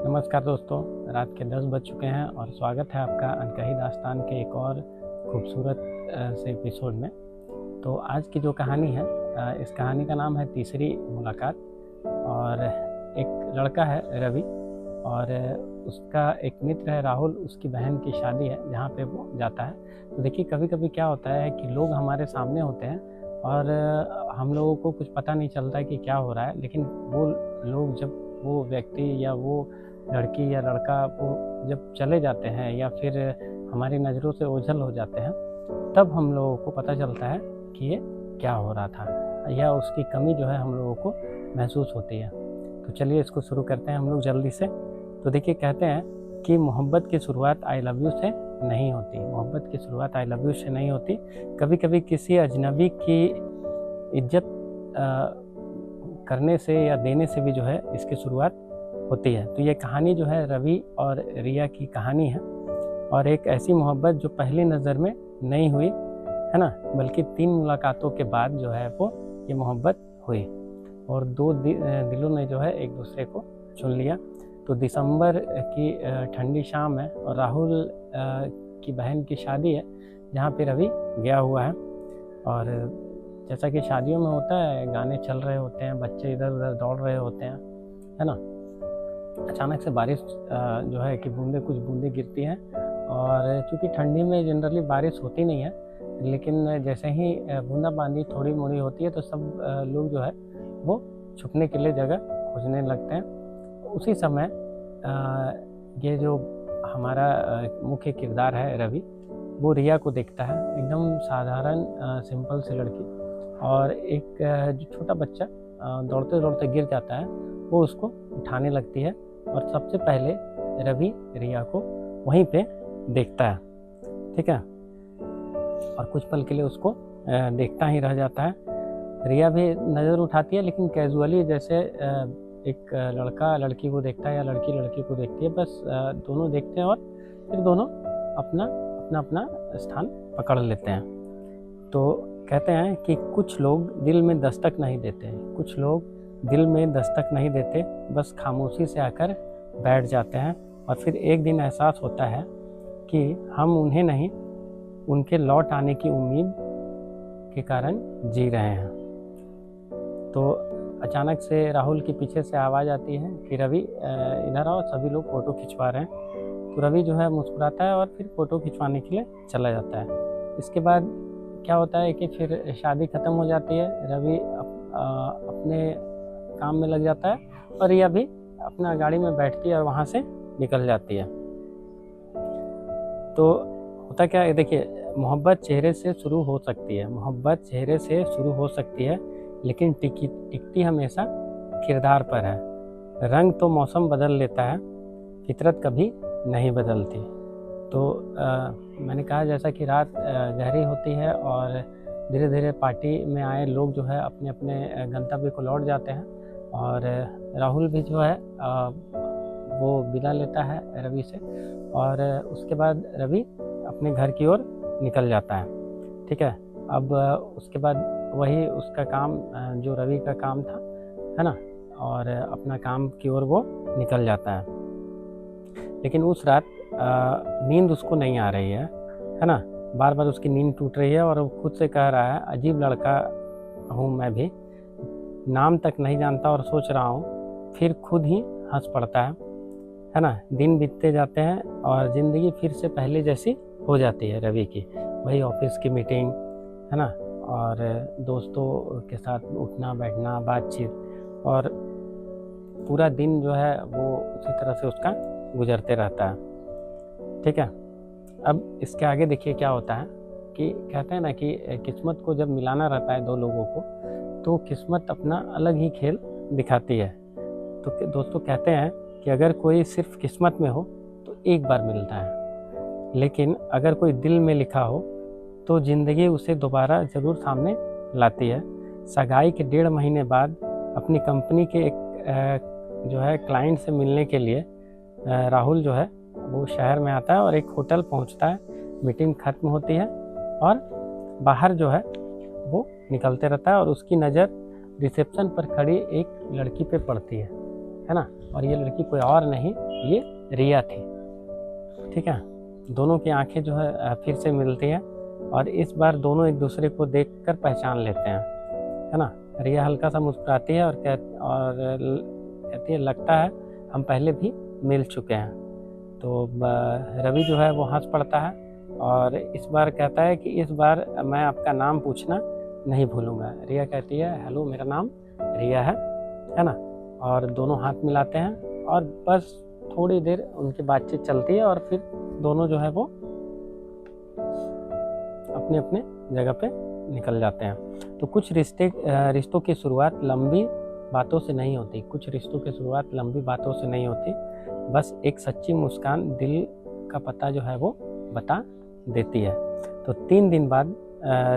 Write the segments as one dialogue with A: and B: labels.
A: नमस्कार दोस्तों, रात के 10 बज चुके हैं और स्वागत है आपका अनकही दास्तान के एक और खूबसूरत से एपिसोड में। तो आज की जो कहानी है, इस कहानी का नाम है तीसरी मुलाकात। और एक लड़का है रवि और उसका एक मित्र है राहुल। उसकी बहन की शादी है जहाँ पे वो जाता है। तो देखिए, कभी कभी क्या होता है कि लोग हमारे सामने होते हैं और हम लोगों को कुछ पता नहीं चलता है कि क्या हो रहा है, लेकिन वो लोग जब वो व्यक्ति या वो लड़की या लड़का वो जब चले जाते हैं या फिर हमारी नज़रों से ओझल हो जाते हैं, तब हम लोगों को पता चलता है कि ये क्या हो रहा था या उसकी कमी जो है हम लोगों को महसूस होती है। तो चलिए इसको शुरू करते हैं हम लोग जल्दी से। तो देखिए, कहते हैं कि मोहब्बत की शुरुआत आई लव यू से नहीं होती। मोहब्बत की शुरुआत आई लव यू से नहीं होती। कभी कभी किसी अजनबी की इज्जत करने से या देने से भी जो है इसकी शुरुआत होती है। तो ये कहानी जो है रवि और रिया की कहानी है, और एक ऐसी मोहब्बत जो पहली नज़र में नहीं हुई है ना, बल्कि 3 मुलाकातों के बाद जो है वो ये मोहब्बत हुई और दो दिलों ने जो है एक दूसरे को चुन लिया। तो दिसंबर की ठंडी शाम है और राहुल की बहन की शादी है जहाँ पे रवि गया हुआ है। और जैसा कि शादियों में होता है, गाने चल रहे होते हैं, बच्चे इधर उधर दौड़ रहे होते हैं, है ना। अचानक से बारिश जो है कि कुछ बूंदें गिरती हैं। और चूँकि ठंडी में जनरली बारिश होती नहीं है, लेकिन जैसे ही बूंदाबांदी थोड़ी मोड़ी होती है तो सब लोग जो है वो छुपने के लिए जगह खोजने लगते हैं। उसी समय ये जो हमारा मुख्य किरदार है रवि, वो रिया को देखता है। एकदम साधारण सिंपल सी लड़की, और एक जो छोटा बच्चा दौड़ते दौड़ते गिर जाता है, वो उसको उठाने लगती है। और सबसे पहले रवि रिया को वहीं पे देखता है, ठीक है, और कुछ पल के लिए उसको देखता ही रह जाता है। रिया भी नज़र उठाती है, लेकिन कैजुअली, जैसे एक लड़का लड़की को देखता है या लड़की लड़की को देखती है, बस दोनों देखते हैं और फिर दोनों अपना अपना अपना स्थान पकड़ लेते हैं। तो कहते हैं कि कुछ लोग दिल में दस्तक नहीं देते, कुछ लोग दिल में दस्तक नहीं देते, बस खामोशी से आकर बैठ जाते हैं। और फिर एक दिन एहसास होता है कि हम उन्हें नहीं, उनके लौट आने की उम्मीद के कारण जी रहे हैं। तो अचानक से राहुल के पीछे से आवाज़ आती है कि रवि इधर आओ, सभी लोग फ़ोटो खिंचवा रहे हैं। तो रवि जो है मुस्कुराता है और फिर फ़ोटो खिंचवाने के लिए चला जाता है। इसके बाद क्या होता है कि फिर शादी ख़त्म हो जाती है। रवि अपने काम में लग जाता है और रिया भी अपना गाड़ी में बैठती है और वहाँ से निकल जाती है। तो होता क्या है, देखिए, मोहब्बत चेहरे से शुरू हो सकती है, मोहब्बत चेहरे से शुरू हो सकती है, लेकिन टिकती हमेशा किरदार पर है। रंग तो मौसम बदल लेता है, फितरत कभी नहीं बदलती। तो मैंने कहा जैसा कि रात गहरी होती है और धीरे धीरे पार्टी में आए लोग जो है अपने अपने गंतव्य को लौट जाते हैं। और राहुल भी जो है वो विदा लेता है रवि से, और उसके बाद रवि अपने घर की ओर निकल जाता है, ठीक है। अब उसके बाद वही उसका काम जो रवि का काम था, है ना, और अपना काम की ओर वो निकल जाता है। लेकिन उस रात नींद उसको नहीं आ रही है ना। बार बार उसकी नींद टूट रही है और वो खुद से कह रहा है, अजीब लड़का हूँ मैं भी, नाम तक नहीं जानता और सोच रहा हूँ। फिर खुद ही हंस पड़ता है ना। दिन बीतते जाते हैं और ज़िंदगी फिर से पहले जैसी हो जाती है रवि की। वही ऑफिस की मीटिंग, है ना, और दोस्तों के साथ उठना बैठना, बातचीत, और पूरा दिन जो है वो उसी तरह से उसका गुजरते रहता है, ठीक है। अब इसके आगे देखिए क्या होता है कि कहते हैं ना कि किस्मत को जब मिलाना रहता है दो लोगों को, तो किस्मत अपना अलग ही खेल दिखाती है। तो दोस्तों, कहते हैं कि अगर कोई सिर्फ किस्मत में हो तो एक बार मिलता है, लेकिन अगर कोई दिल में लिखा हो तो ज़िंदगी उसे दोबारा ज़रूर सामने लाती है। सगाई के 1.5 महीने बाद अपनी कंपनी के एक जो है क्लाइंट से मिलने के लिए राहुल जो है वो शहर में आता है और एक होटल पहुंचता है। मीटिंग ख़त्म होती है और बाहर जो है वो निकलते रहता है और उसकी नज़र रिसेप्शन पर खड़ी एक लड़की पे पड़ती है ना। और ये लड़की कोई और नहीं, ये रिया थी। ठीक है, दोनों की आंखें जो है फिर से मिलती हैं और इस बार दोनों एक दूसरे को देखकर पहचान लेते हैं, है ना। रिया हल्का सा मुस्कुराती है और कहती है लगता है हम पहले भी मिल चुके हैं। तो रवि जो है वो हंस पड़ता है और इस बार कहता है कि इस बार मैं आपका नाम पूछना नहीं भूलूंगा। रिया कहती है हेलो, मेरा नाम रिया है ना। और दोनों हाथ मिलाते हैं और बस थोड़ी देर उनकी बातचीत चलती है और फिर दोनों जो है वो अपने अपने जगह पे निकल जाते हैं। तो कुछ रिश्तों की शुरुआत लंबी बातों से नहीं होती, कुछ रिश्तों की शुरुआत लंबी बातों से नहीं होती, बस एक सच्ची मुस्कान दिल का पता जो है वो बता देती है। तो 3 दिन बाद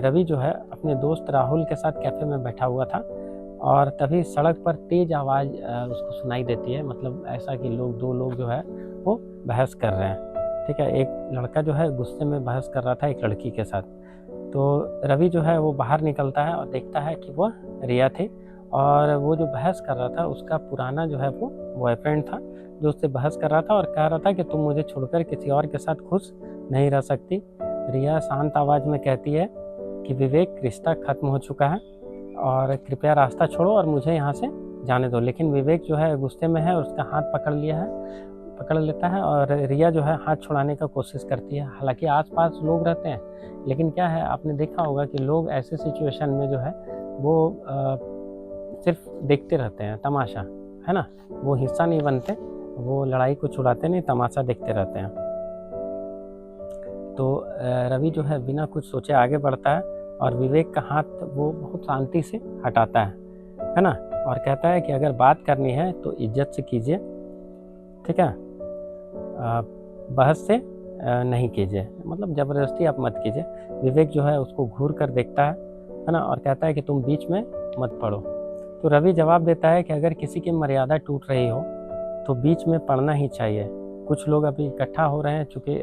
A: रवि जो है अपने दोस्त राहुल के साथ कैफ़े में बैठा हुआ था और तभी सड़क पर तेज़ आवाज़ उसको सुनाई देती है। मतलब ऐसा कि दो लोग जो है वो बहस कर रहे हैं। ठीक है, एक लड़का जो है गुस्से में बहस कर रहा था एक लड़की के साथ। तो रवि जो है वो बाहर निकलता है और देखता है कि वह रिया थी और वो जो बहस कर रहा था उसका पुराना जो है वो बॉयफ्रेंड था, जो उससे बहस कर रहा था और कह रहा था कि तुम मुझे छोड़कर किसी और के साथ खुश नहीं रह सकती। रिया शांत आवाज़ में कहती है कि विवेक, रिश्ता ख़त्म हो चुका है और कृपया रास्ता छोड़ो और मुझे यहाँ से जाने दो। लेकिन विवेक जो है गुस्से में है, उसका हाथ पकड़ लेता है और रिया जो है हाथ छुड़ाने का कोशिश करती है। हालांकि आसपास लोग रहते हैं, लेकिन क्या है, आपने देखा होगा कि लोग ऐसे सिचुएशन में जो है वो सिर्फ देखते रहते हैं, तमाशा, है ना। वो हिस्सा नहीं बनते, वो लड़ाई को छुड़ाते नहीं, तमाशा देखते रहते हैं। तो रवि जो है बिना कुछ सोचे आगे बढ़ता है और विवेक का हाथ वो बहुत शांति से हटाता है ना, और कहता है कि अगर बात करनी है तो इज्जत से कीजिए, ठीक है, बहस से नहीं कीजिए, मतलब ज़बरदस्ती आप मत कीजिए। विवेक जो है उसको घूर कर देखता है ना, और कहता है कि तुम बीच में मत पड़ो। तो रवि जवाब देता है कि अगर किसी की मर्यादा टूट रही हो तो बीच में पड़ना ही चाहिए। कुछ लोग अभी इकट्ठा हो रहे हैं, चूँकि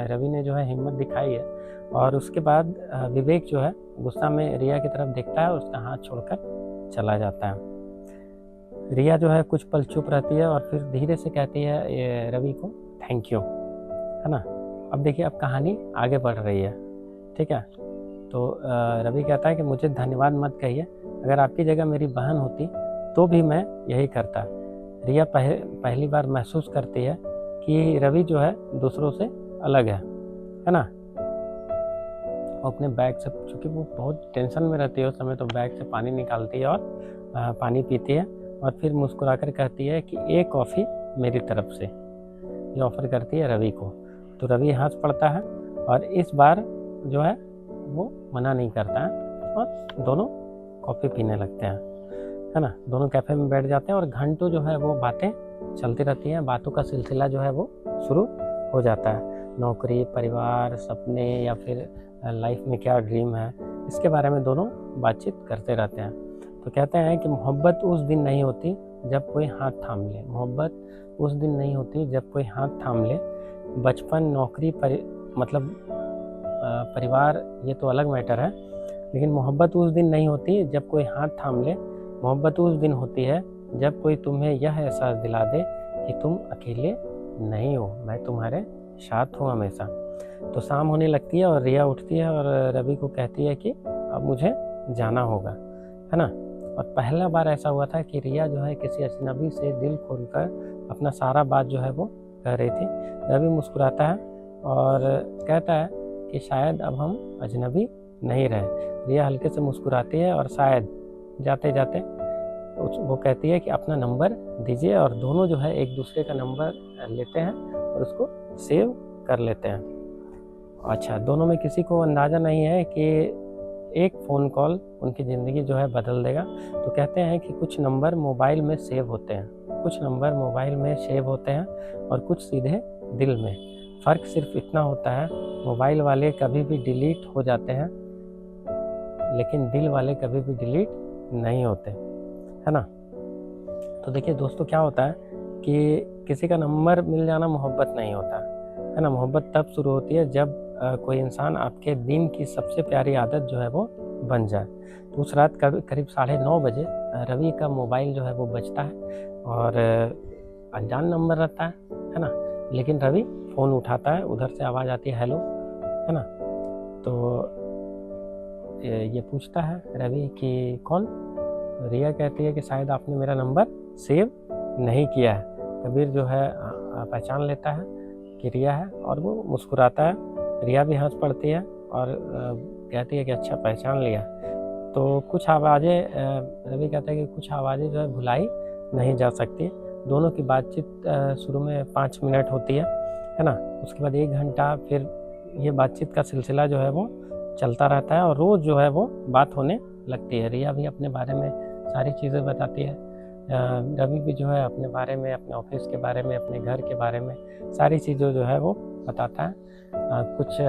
A: रवि ने जो है हिम्मत दिखाई है। और उसके बाद विवेक जो है गुस्सा में रिया की तरफ देखता है और उसका हाथ छोड़कर चला जाता है। रिया जो है कुछ पल चुप रहती है और फिर धीरे से कहती है रवि को थैंक यू, है ना। अब देखिए, अब कहानी आगे बढ़ रही है, ठीक है। तो रवि कहता है कि मुझे धन्यवाद मत कहिए, अगर आपकी जगह मेरी बहन होती तो भी मैं यही करता। रिया पहली बार महसूस करती है कि रवि जो है दूसरों से अलग है ना। वो अपने बैग से, चूँकि वो बहुत टेंशन में रहती है उस समय, तो बैग से पानी निकालती है और पानी पीती है और फिर मुस्कुराकर कहती है कि एक कॉफ़ी मेरी तरफ से, ये ऑफ़र करती है रवि को। तो रवि हंस पड़ता है और इस बार जो है वो मना नहीं करता है और दोनों कॉफ़ी पीने लगते हैं, है ना। दोनों कैफ़े में बैठ जाते हैं और घंटों जो है वो बातें चलती रहती हैं। बातों का सिलसिला जो है वो शुरू हो जाता है। नौकरी, परिवार, सपने या फिर लाइफ में क्या ड्रीम है, इसके बारे में दोनों बातचीत करते रहते हैं। तो कहते हैं कि मोहब्बत उस दिन नहीं होती जब कोई हाथ थाम ले, मोहब्बत उस दिन नहीं होती जब कोई हाथ थाम ले। बचपन, नौकरी, मतलब परिवार, ये तो अलग मैटर है, लेकिन मोहब्बत उस दिन नहीं होती जब कोई हाथ थाम ले। मोहब्बत उस दिन होती है जब कोई तुम्हें यह एहसास दिला दे कि तुम अकेले नहीं हो, मैं तुम्हारे साथ हूँ हमेशा। तो शाम होने लगती है और रिया उठती है और रवि को कहती है कि अब मुझे जाना होगा, है ना। और पहला बार ऐसा हुआ था कि रिया जो है किसी अजनबी से दिल खोलकर अपना सारा बात जो है वो कह रही थी। रवि मुस्कुराता है और कहता है कि शायद अब हम अजनबी नहीं रहे। रिया हल्के से मुस्कुराती है और शायद जाते जाते वो कहती है कि अपना नंबर दीजिए, और दोनों जो है एक दूसरे का नंबर लेते हैं और उसको सेव कर लेते हैं। अच्छा, दोनों में किसी को अंदाज़ा नहीं है कि एक फ़ोन कॉल उनकी ज़िंदगी जो है बदल देगा। तो कहते हैं कि कुछ नंबर मोबाइल में सेव होते हैं, कुछ नंबर मोबाइल में सेव होते हैं और कुछ सीधे दिल में। फ़र्क सिर्फ इतना होता है, मोबाइल वाले कभी भी डिलीट हो जाते हैं लेकिन दिल वाले कभी भी डिलीट नहीं होते, है ना। तो देखिए दोस्तों, क्या होता है कि किसी का नंबर मिल जाना मोहब्बत नहीं होता, है ना। मोहब्बत तब शुरू होती है जब कोई इंसान आपके दिन की सबसे प्यारी आदत जो है वो बन जाए। तो उस रात करीब 9:30 बजे रवि का मोबाइल जो है वो बजता है और अनजान नंबर रहता है ना। लेकिन रवि फ़ोन उठाता है, उधर से आवाज़ आती है हेलो, है ना। तो ये पूछता है रवि कि कौन। रिया कहती है कि शायद आपने मेरा नंबर सेव नहीं किया है। कबीर जो है पहचान लेता है कि रिया है और वो मुस्कुराता है। रिया भी हंस पड़ती है और कहती है कि अच्छा पहचान लिया। तो कुछ आवाज़ें, रवि कहता है कि कुछ आवाज़ें जो है भुलाई नहीं जा सकती। दोनों की बातचीत शुरू में 5 मिनट होती है ना। उसके बाद 1 घंटा फिर ये बातचीत का सिलसिला जो है वो चलता रहता है और रोज़ जो है वो बात होने लगती है। रिया भी अपने बारे में सारी चीज़ें बताती है, रवि भी जो है अपने बारे में, अपने ऑफिस के बारे में, अपने घर के बारे में सारी चीज़ें जो है वो बताता है। कुछ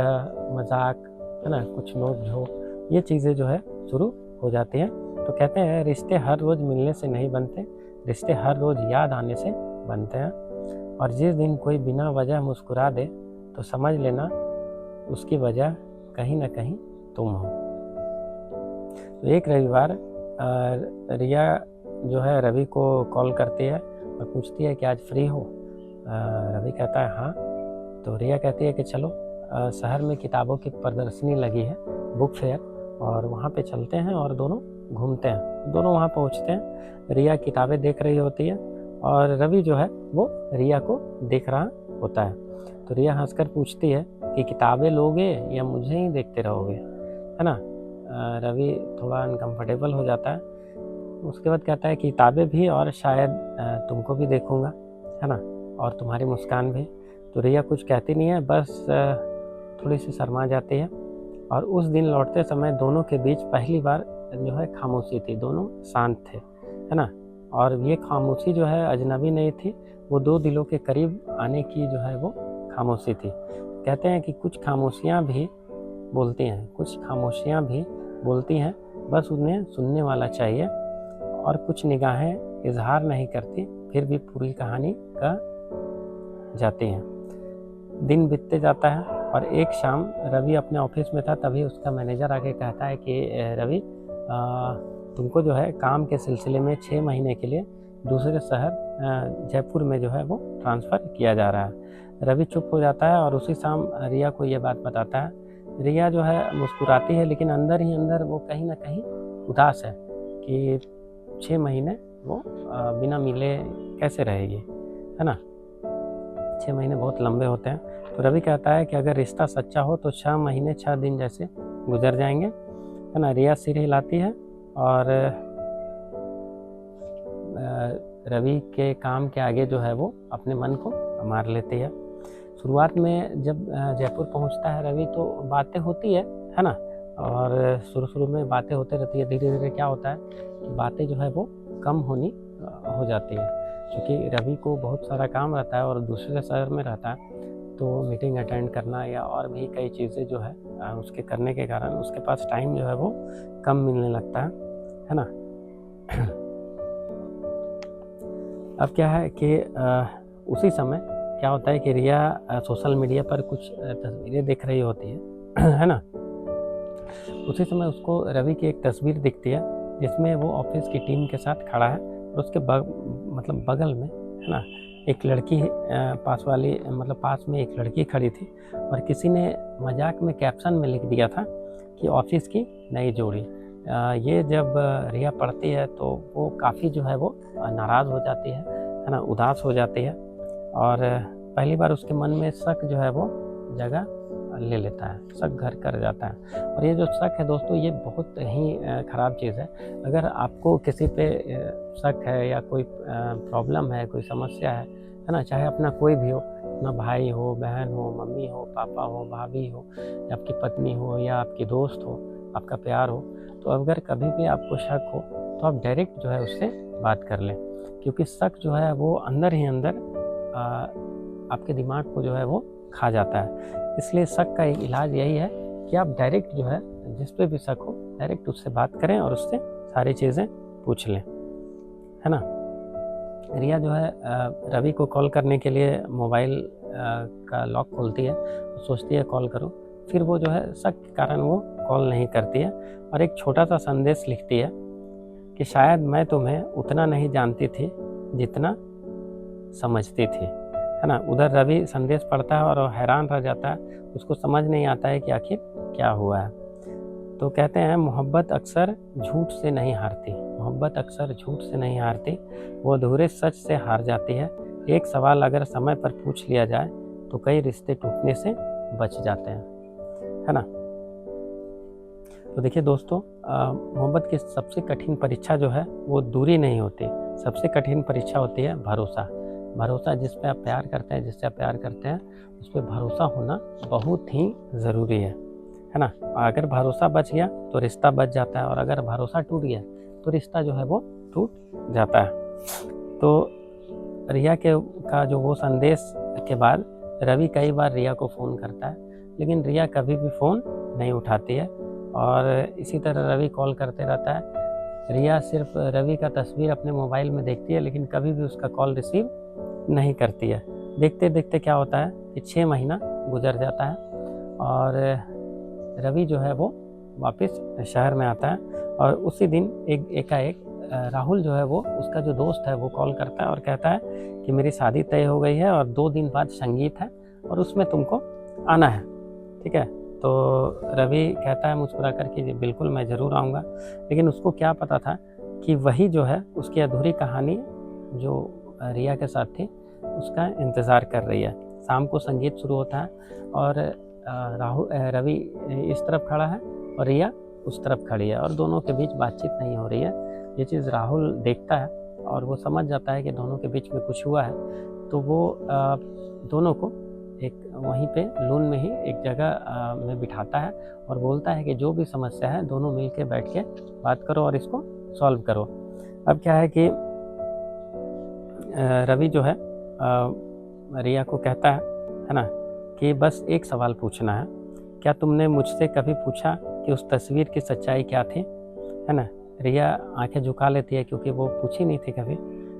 A: मजाक, है ना, कुछ नोक झोंक, ये चीज़ें जो है शुरू हो जाती हैं। तो कहते हैं रिश्ते हर रोज़ मिलने से नहीं बनते, रिश्ते हर रोज़ याद आने से बनते हैं। और जिस दिन कोई बिना वजह मुस्कुरा दे तो समझ लेना उसकी वजह कहीं ना कहीं तुम हो। तो एक रविवार रिया जो है रवि को कॉल करती है और पूछती है कि आज फ्री हो। रवि कहता है हाँ। तो रिया कहती है कि चलो शहर में किताबों की प्रदर्शनी लगी है, बुक फेयर, और वहाँ पे चलते हैं और दोनों घूमते हैं। दोनों वहाँ पहुँचते हैं। रिया किताबें देख रही होती है और रवि जो है वो रिया को देख रहा होता है। तो रिया हंसकर पूछती है कि किताबें लोगे या मुझे ही देखते रहोगे, है ना। रवि थोड़ा अनकंफर्टेबल हो जाता है। उसके बाद कहता है कि किताबें भी और शायद तुमको भी देखूंगा, है ना, और तुम्हारी मुस्कान भी। तो रिया कुछ कहती नहीं है, बस थोड़ी सी शर्मा जाती है। और उस दिन लौटते समय दोनों के बीच पहली बार जो है खामोशी थी। दोनों शांत थे, है ना। और ये खामोशी जो है अजनबी नहीं थी, वो दो दिलों के करीब आने की जो है वो खामोशी थी। कहते हैं कि कुछ खामोशियाँ भी बोलती हैं, कुछ खामोशियाँ भी बोलती हैं, बस उन्हें सुनने वाला चाहिए। और कुछ निगाहें इजहार नहीं करती, फिर भी पूरी कहानी कह जाती हैं। दिन बीतते जाता है और एक शाम रवि अपने ऑफिस में था, तभी उसका मैनेजर आके कहता है कि रवि, तुमको जो है काम के सिलसिले में 6 महीने के लिए दूसरे शहर जयपुर में जो है वो ट्रांसफ़र किया जा रहा है। रवि चुप हो जाता है और उसी शाम रिया को ये बात बताता है। रिया जो है मुस्कुराती है, लेकिन अंदर ही अंदर वो कहीं ना कहीं उदास है कि 6 महीने वो बिना मिले कैसे रहेगी, है ना। 6 महीने बहुत लंबे होते हैं। तो रवि कहता है कि अगर रिश्ता सच्चा हो तो 6 महीने 6 दिन जैसे गुजर जाएंगे, है ना। रिया सिर हिलाती है और रवि के काम के आगे जो है वो अपने मन को मार लेती है। शुरुआत में जब जयपुर पहुंचता है रवि तो बातें होती है ना। और शुरू में बातें होती रहती है। धीरे धीरे क्या होता है कि बातें जो है वो कम होनी हो जाती है, क्योंकि रवि को बहुत सारा काम रहता है और दूसरे शहर में रहता है। तो मीटिंग अटेंड करना या और भी कई चीज़ें जो है उसके करने के कारण उसके पास टाइम जो है वो कम मिलने लगता है ना। अब क्या है कि उसी समय क्या होता है कि रिया सोशल मीडिया पर कुछ तस्वीरें देख रही होती है ना। उसी समय उसको रवि की एक तस्वीर दिखती है जिसमें वो ऑफिस की टीम के साथ खड़ा है और उसके मतलब बगल में, है ना, एक लड़की पास में एक लड़की खड़ी थी। और किसी ने मजाक में कैप्शन में लिख दिया था कि ऑफिस की नई जोड़ी। ये जब रिया पढ़ती है तो वो काफ़ी जो है वो नाराज़ हो जाती है ना, उदास हो जाती है। और पहली बार उसके मन में शक जो है वो जगह ले लेता है, शक घर कर जाता है। और ये जो शक है दोस्तों, ये बहुत ही ख़राब चीज़ है। अगर आपको किसी पे शक है या कोई प्रॉब्लम है, कोई समस्या है ना, चाहे अपना कोई भी हो, अपना भाई हो, बहन हो, मम्मी हो, पापा हो, भाभी हो, या आपकी पत्नी हो या आपकी दोस्त हो, आपका प्यार हो, तो अगर कभी भी आपको शक हो तो आप डायरेक्ट जो है उससे बात कर लें, क्योंकि शक जो है वो अंदर ही अंदर आपके दिमाग को जो है वो खा जाता है। इसलिए शक का एक इलाज यही है कि आप डायरेक्ट जो है जिस पे भी शक हो डायरेक्ट उससे बात करें और उससे सारी चीज़ें पूछ लें, है ना। रिया जो है रवि को कॉल करने के लिए मोबाइल का लॉक खोलती है, सोचती है कॉल करूं। फिर वो जो है शक के कारण वो कॉल नहीं करती है और एक छोटा सा संदेश लिखती है कि शायद मैं तुम्हें उतना नहीं जानती थी जितना समझती थी, है ना। उधर रवि संदेश पढ़ता है और हैरान रह जाता है, उसको समझ नहीं आता है कि आखिर क्या हुआ है। तो कहते हैं मोहब्बत अक्सर झूठ से नहीं हारती, मोहब्बत अक्सर झूठ से नहीं हारती, वो अधूरे सच से हार जाती है। एक सवाल अगर समय पर पूछ लिया जाए तो कई रिश्ते टूटने से बच जाते हैं, है ना। तो देखिए दोस्तों, मोहब्बत की सबसे कठिन परीक्षा जो है वो दूरी नहीं होती, सबसे कठिन परीक्षा होती है भरोसा। भरोसा, जिस पे आप प्यार करते हैं, जिससे आप प्यार करते हैं, उस पर भरोसा होना बहुत ही ज़रूरी है ना। अगर भरोसा बच गया तो रिश्ता बच जाता है, और अगर भरोसा टूट गया तो रिश्ता जो है वो टूट जाता है। तो रिया का जो वो संदेश के बाद रवि कई बार रिया को फ़ोन करता है, लेकिन रिया कभी भी फ़ोन नहीं उठाती है, और इसी तरह रवि कॉल करते रहता है। रिया सिर्फ रवि का तस्वीर अपने मोबाइल में देखती है, लेकिन कभी भी उसका कॉल रिसीव नहीं करती है। देखते देखते क्या होता है कि 6 महीना गुजर जाता है, और रवि जो है वो वापस शहर में आता है, और उसी दिन एकाएक राहुल जो है वो, उसका जो दोस्त है, वो कॉल करता है और कहता है कि मेरी शादी तय हो गई है और 2 दिन बाद संगीत है और उसमें तुमको आना है, ठीक है। तो रवि कहता है मुस्कुरा कर कि बिल्कुल मैं ज़रूर आऊँगा, लेकिन उसको क्या पता था कि वही जो है उसकी अधूरी कहानी जो रिया के साथ थी उसका इंतज़ार कर रही है। शाम को संगीत शुरू होता है, और रवि इस तरफ खड़ा है और रिया उस तरफ खड़ी है, और दोनों के बीच बातचीत नहीं हो रही है। ये चीज़ राहुल देखता है और वो समझ जाता है कि दोनों के बीच में कुछ हुआ है, तो वो दोनों को एक वहीं पे लून में ही एक जगह में बिठाता है और बोलता है कि जो भी समस्या है दोनों मिल के बैठ के बात करो और इसको सॉल्व करो। अब क्या है कि रवि जो है रिया को कहता है ना, कि बस एक सवाल पूछना है, क्या तुमने मुझसे कभी पूछा कि उस तस्वीर की सच्चाई क्या थी, है ना। रिया आंखें झुका लेती है क्योंकि वो पूछी नहीं थी कभी,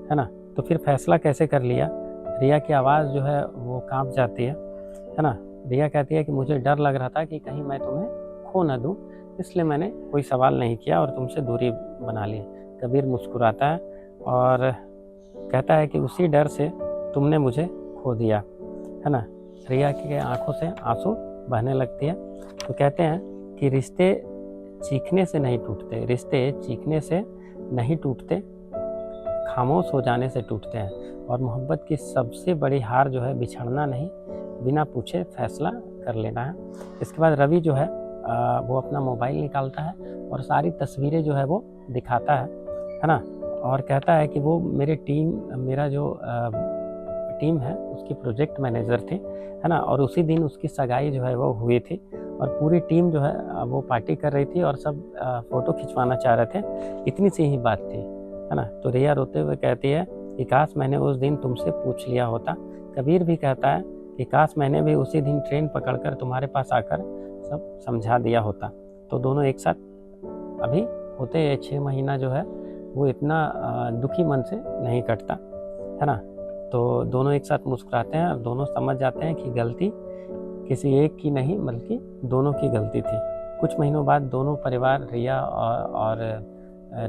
A: है ना। तो फिर फैसला कैसे कर लिया। रिया की आवाज़ जो है वो कांप जाती है ना। रिया कहती है कि मुझे डर लग रहा था कि कहीं मैं तुम्हें खो न दूँ, इसलिए मैंने कोई सवाल नहीं किया और तुमसे दूरी बना ली। कबीर मुस्कुराता है और कहता है कि उसी डर से तुमने मुझे खो दिया, है ना। रिया की आंखों से आंसू बहने लगती है। तो कहते हैं कि रिश्ते चीखने से नहीं टूटते, रिश्ते चीखने से नहीं टूटते, खामोश हो जाने से टूटते हैं। और मोहब्बत की सबसे बड़ी हार जो है बिछड़ना नहीं, बिना पूछे फैसला कर लेना है। इसके बाद रवि जो है वो अपना मोबाइल निकालता है और सारी तस्वीरें जो है वो दिखाता है ना। और कहता है कि वो मेरा जो टीम है उसकी प्रोजेक्ट मैनेजर थी, है ना। और उसी दिन उसकी सगाई जो है वो हुई थी, और पूरी टीम जो है वो पार्टी कर रही थी और सब फ़ोटो खिंचवाना चाह रहे थे। इतनी सी ही बात थी, है ना। तो रिया रोते हुए कहती है कि काश मैंने उस दिन तुमसे पूछ लिया होता। कबीर भी कहता है कि काश मैंने भी उसी दिन ट्रेन पकड़कर तुम्हारे पास आकर सब समझा दिया होता। तो दोनों एक साथ अभी होते 6 महीना जो है वो इतना दुखी मन से नहीं कटता, है ना। तो दोनों एक साथ मुस्कुराते हैं और दोनों समझ जाते हैं कि गलती किसी एक की नहीं बल्कि दोनों की गलती थी। कुछ महीनों बाद दोनों परिवार, रिया और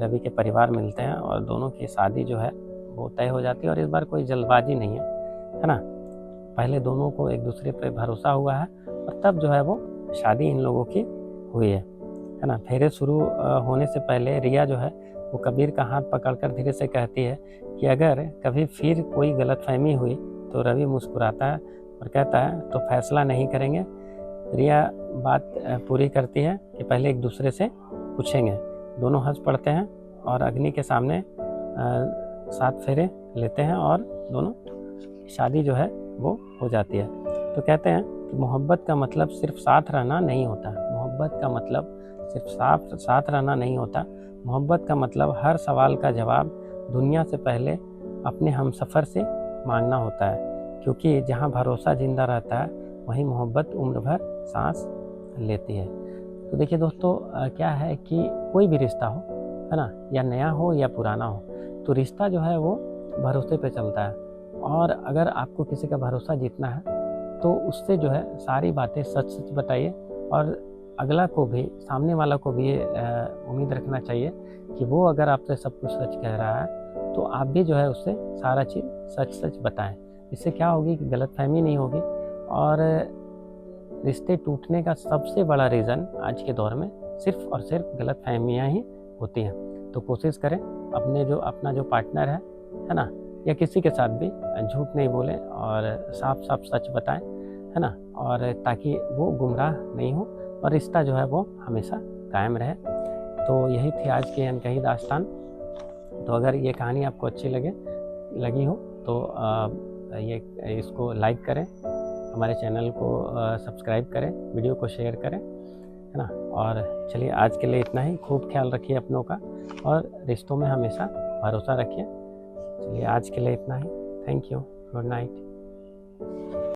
A: रवि के परिवार मिलते हैं और दोनों की शादी जो है वो तय हो जाती है। और इस बार कोई जल्दबाजी नहीं है ना। पहले दोनों को एक दूसरे पर भरोसा हुआ है और तब जो है वो शादी इन लोगों की हुई है ना। फेरे शुरू होने से पहले रिया जो है वो कबीर का हाथ पकड़कर धीरे से कहती है कि अगर कभी फिर कोई गलतफहमी हुई तो रवि मुस्कुराता है और कहता है तो फैसला नहीं करेंगे। रिया बात पूरी करती है कि पहले एक दूसरे से पूछेंगे। दोनों हंस पड़ते हैं और अग्नि के सामने 7 फेरे लेते हैं और दोनों शादी जो है वो हो जाती है। तो कहते हैं कि मोहब्बत का मतलब सिर्फ साथ रहना नहीं होता, मोहब्बत का मतलब सिर्फ साथ रहना नहीं होता। मोहब्बत का मतलब हर सवाल का जवाब दुनिया से पहले अपने हमसफ़र से मांगना होता है, क्योंकि जहाँ भरोसा जिंदा रहता है वहीं मोहब्बत उम्र भर सांस लेती है। तो देखिए दोस्तों, क्या है कि कोई भी रिश्ता हो, है ना, या नया हो या पुराना हो, तो रिश्ता जो है वो भरोसे पे चलता है। और अगर आपको किसी का भरोसा जीतना है तो उससे जो है सारी बातें सच सच बताइए, और अगला को भी, सामने वाला को भी ये उम्मीद रखना चाहिए कि वो अगर आपसे सब कुछ सच कह रहा है तो आप भी जो है उससे सारा चीज़ सच सच बताएं। इससे क्या होगी कि गलतफहमी नहीं होगी। और रिश्ते टूटने का सबसे बड़ा रीज़न आज के दौर में सिर्फ़ और सिर्फ गलतफहमियां ही होती हैं। तो कोशिश करें अपना जो पार्टनर है ना, या किसी के साथ भी झूठ नहीं बोलें और साफ साफ सच बताएं, है ना, और ताकि वो गुमराह नहीं हो और रिश्ता जो है वो हमेशा कायम रहे। तो यही थी आज की अनकही दास्तान। तो अगर ये कहानी आपको अच्छी लगी हो तो इसको लाइक करें, हमारे चैनल को सब्सक्राइब करें, वीडियो को शेयर करें, है ना। और चलिए आज के लिए इतना ही। खूब ख्याल रखिए अपनों का और रिश्तों में हमेशा भरोसा रखिए। चलिए आज के लिए इतना ही। Thank you. Good night.